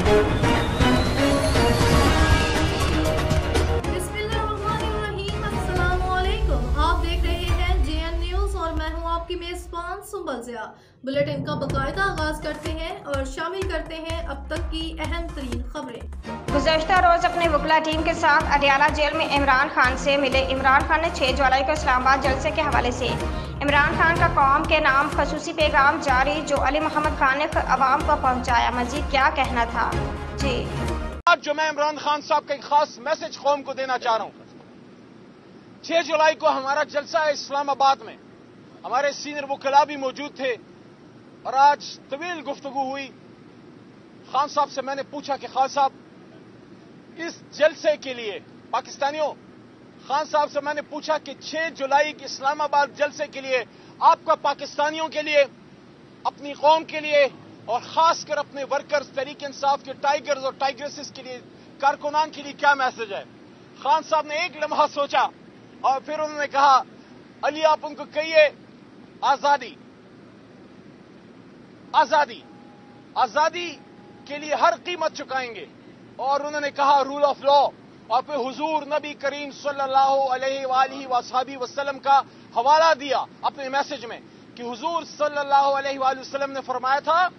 आप देख रहे हैं JN न्यूज और मैं हूं आपकी मेजबान सुंबल ज़िया। बुलेटिन का बाकायदा आगाज करते हैं और शामिल करते हैं अब तक की अहम तरीन खबरें। गुज़श्ता रोज अपनी वकला टीम के साथ अडयाला जेल में इमरान खान से मिले। इमरान खान ने 6 जुलाई को इस्लामाबाद जलसे के हवाले से इमरान खान का कौम के नाम खसूसी पैगाम जारी जो अली मोहम्मद खान ने अवाम को पहुंचाया। मजीद क्या कहना था जी। आज जो मैं इमरान खान साहब का एक खास मैसेज कौम को देना चाह रहा हूं। 6 जुलाई को हमारा जलसा है इस्लामाबाद में, हमारे सीनियर वकला भी मौजूद थे और आज तवील गुफ्तगू हुई। खान साहब से मैंने पूछा कि खान साहब इस जलसे के लिए पाकिस्तानियों, खान साहब से मैंने पूछा कि 6 जुलाई के इस्लामाबाद जलसे के लिए आपका पाकिस्तानियों के लिए, अपनी कौम के लिए और खासकर अपने वर्कर्स तहरीक इंसाफ के टाइगर्स और टाइग्रेसेस के लिए, कारकुनान के लिए क्या मैसेज है। खान साहब ने एक लम्हा सोचा और फिर उन्होंने कहा, अली आप उनको कहिए आजादी, आजादी, आजादी के लिए हर कीमत चुकाएंगे। और उन्होंने कहा रूल ऑफ लॉ, और फिर हुजूर नबी करीम सल्लल्लाहु अलैहि वसल्लम का हवाला दिया अपने मैसेज में कि हुजूर सल्लल्लाहु अलैहि वसल्लम ने फरमाया था